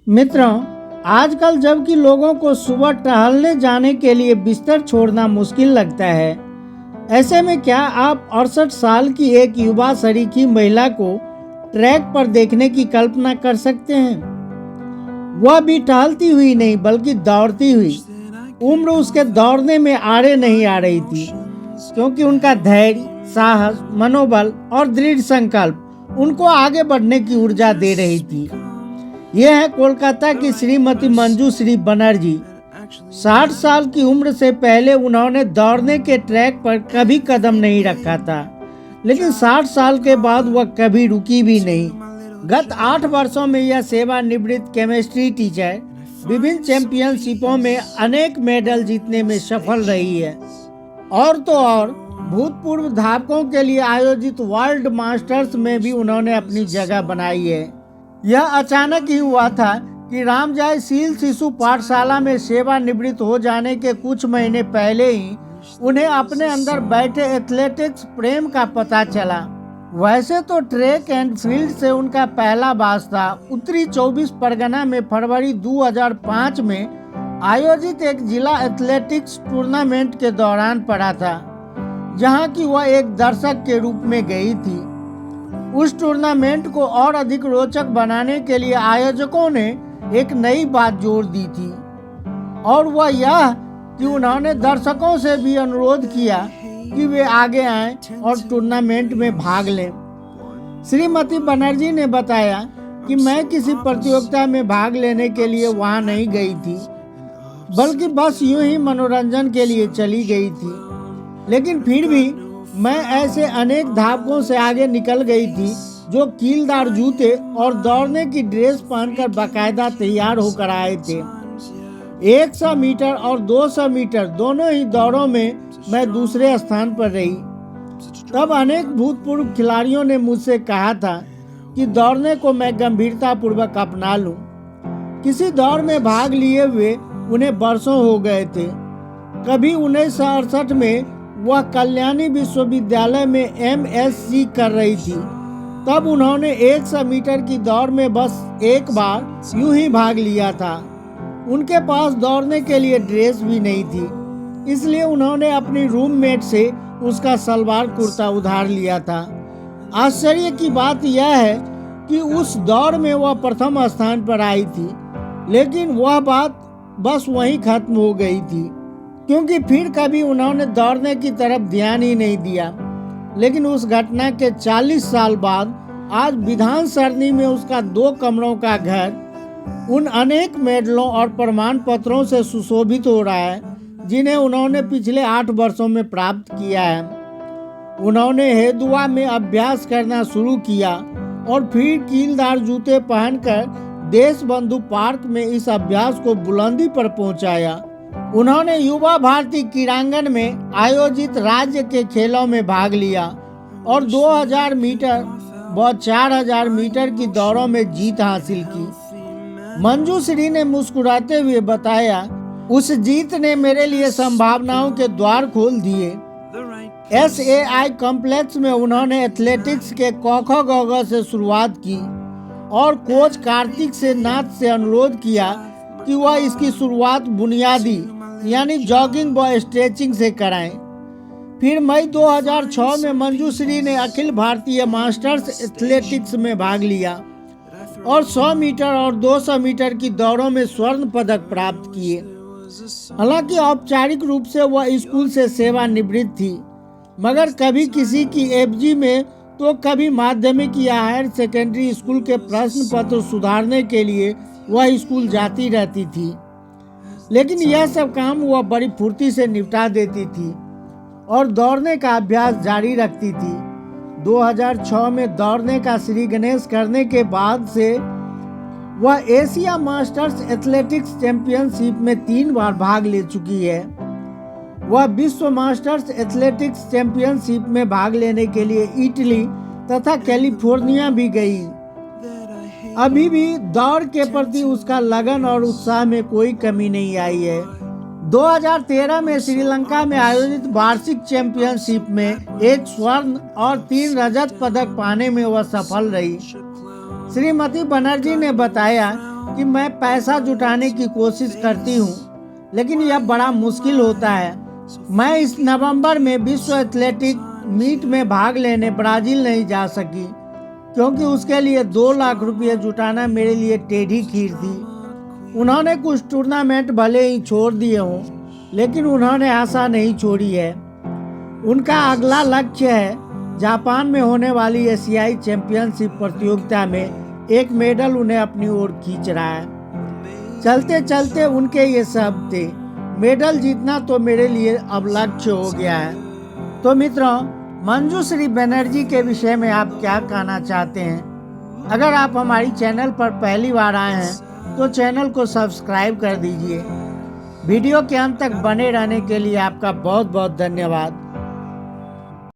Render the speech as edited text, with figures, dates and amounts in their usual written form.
मित्रों, आजकल जबकि लोगों को सुबह टहलने जाने के लिए बिस्तर छोड़ना मुश्किल लगता है, ऐसे में क्या आप 68 साल की एक युवा शरीकी महिला को ट्रैक पर देखने की कल्पना कर सकते हैं? वह भी टहलती हुई नहीं बल्कि दौड़ती हुई। उम्र उसके दौड़ने में आड़े नहीं आ रही थी, क्योंकि उनका धैर्य, साहस, मनोबल और दृढ़ संकल्प उनको आगे बढ़ने की ऊर्जा दे रही थी। यह है कोलकाता की श्रीमती मंजू श्री बनर्जी। 60 साल की उम्र से पहले उन्होंने दौड़ने के ट्रैक पर कभी कदम नहीं रखा था, लेकिन 60 साल के बाद वह कभी रुकी भी नहीं। गत 8 वर्षों में यह सेवानिवृत्त केमिस्ट्री टीचर विभिन्न चैंपियनशिपों में अनेक मेडल जीतने में सफल रही है। और तो और भूतपूर्व धावकों के लिए आयोजित वर्ल्ड मास्टर्स में भी उन्होंने अपनी जगह बनाई है। यह अचानक ही हुआ था कि रामजय सील शिशु पाठशाला में सेवानिवृत्त हो जाने के कुछ महीने पहले ही उन्हें अपने अंदर बैठे एथलेटिक्स प्रेम का पता चला। वैसे तो ट्रैक एंड फील्ड से उनका पहला वास्ता उत्तरी 24 परगना में फरवरी 2005 में आयोजित एक जिला एथलेटिक्स टूर्नामेंट के दौरान पड़ा था, जहां की वह एक दर्शक के रूप में गई थी। उस टूर्नामेंट को और अधिक रोचक बनाने के लिए आयोजकों ने एक नई बात जोड़ दी थी, और वह यह कि उन्होंने दर्शकों से भी अनुरोध किया कि वे आगे आएं और टूर्नामेंट में भाग लें। श्रीमती बनर्जी ने बताया कि मैं किसी प्रतियोगिता में भाग लेने के लिए वहां नहीं गई थी, बल्कि बस यूं ही मनोरंजन के लिए चली गई थी। लेकिन फिर भी मैं ऐसे अनेक धावकों से आगे निकल गई थी जो कीलदार जूते और दौड़ने की ड्रेस पहनकर बाकायदा तैयार होकर आए थे। 100 मीटर और 200 मीटर दोनों ही दौड़ों में मैं दूसरे स्थान पर रही। तब अनेक भूतपूर्व खिलाड़ियों ने मुझसे कहा था कि दौड़ने को मैं गंभीरता पूर्वक अपना लूं। किसी दौड़ में भाग लिए हुए उन्हें वर्षों हो गए थे। कभी 1968 में वह कल्याणी विश्वविद्यालय में MSc कर रही थी। तब उन्होंने 100 मीटर की दौड़ में बस एक बार यूं ही भाग लिया था। उनके पास दौड़ने के लिए ड्रेस भी नहीं थी, इसलिए उन्होंने अपनी रूममेट से उसका सलवार कुर्ता उधार लिया था। आश्चर्य की बात यह है कि उस दौड़ में वह प्रथम स्थान पर आई थी, लेकिन वह बात बस वहीं खत्म हो गई थी, क्योंकि फिर कभी उन्होंने दौड़ने की तरफ ध्यान ही नहीं दिया। लेकिन उस घटना के 40 साल बाद आज विधान सरणी में उसका 2 कमरों का घर उन अनेक मेडलों और प्रमाण पत्रों से सुशोभित हो रहा है जिन्हें उन्होंने पिछले 8 वर्षों में प्राप्त किया है। उन्होंने हेदुआ में अभ्यास करना शुरू किया और फिर कीलदार जूते पहनकर देशबंधु पार्क में इस अभ्यास को बुलंदी पर पहुंचाया। उन्होंने युवा भारती क्रीड़ांगन में आयोजित राज्य के खेलों में भाग लिया और 2000 मीटर व 4000 मीटर की दौड़ों में जीत हासिल की। मंजू श्री ने मुस्कुराते हुए बताया, उस जीत ने मेरे लिए संभावनाओं के द्वार खोल दिए। SAI कॉम्प्लेक्स में उन्होंने एथलेटिक्स के क ख ग घ से शुरुआत की और कोच कार्तिक से नाथ से अनुरोध किया कि वह इसकी शुरुआत बुनियादी यानी जॉगिंग व स्ट्रेचिंग से कराएं। फिर मई 2006 में मंजू श्री ने अखिल भारतीय मास्टर्स एथलेटिक्स में भाग लिया और 100 मीटर और 200 मीटर की दौड़ों में स्वर्ण पदक प्राप्त किए। हालांकि औपचारिक रूप से वह स्कूल से सेवानिवृत्त थी, मगर कभी किसी की FG में तो कभी माध्यमिक या हायर सेकेंडरी स्कूल के प्रश्न पत्र सुधारने के लिए वह स्कूल जाती रहती थी। लेकिन यह सब काम वह बड़ी फुर्ती से निपटा देती थी और दौड़ने का अभ्यास जारी रखती थी। 2006 में दौड़ने का श्री गणेश करने के बाद से वह एशिया मास्टर्स एथलेटिक्स चैंपियनशिप में 3 बार भाग ले चुकी है। वह विश्व मास्टर्स एथलेटिक्स चैंपियनशिप में भाग लेने के लिए इटली तथा कैलिफोर्निया भी गई। अभी भी दौड़ के प्रति उसका लगन और उत्साह में कोई कमी नहीं आई है। 2013 में श्रीलंका में आयोजित वार्षिक चैंपियनशिप में 1 स्वर्ण और 3 रजत पदक पाने में वह सफल रही। श्रीमती बनर्जी ने बताया कि मैं पैसा जुटाने की कोशिश करती हूँ, लेकिन यह बड़ा मुश्किल होता है। मैं इस नवंबर में विश्व एथलेटिक मीट में भाग लेने ब्राज़ील नहीं जा सकी, क्योंकि उसके लिए 2 लाख रुपये जुटाना मेरे लिए टेढ़ी खीर थी। उन्होंने कुछ टूर्नामेंट भले ही छोड़ दिए हों, लेकिन उन्होंने आशा नहीं छोड़ी है। उनका अगला लक्ष्य है जापान में होने वाली एशियाई चैंपियनशिप प्रतियोगिता में एक मेडल उन्हें अपनी ओर खींच रहा है। चलते चलते उनके ये शब्द थे, मेडल जीतना तो मेरे लिए अब लक्ष्य हो गया है। तो मित्रों, मंजूश्री बनर्जी के विषय में आप क्या कहना चाहते हैं? अगर आप हमारी चैनल पर पहली बार आए हैं तो चैनल को सब्सक्राइब कर दीजिए। वीडियो के अंत तक बने रहने के लिए आपका बहुत बहुत धन्यवाद।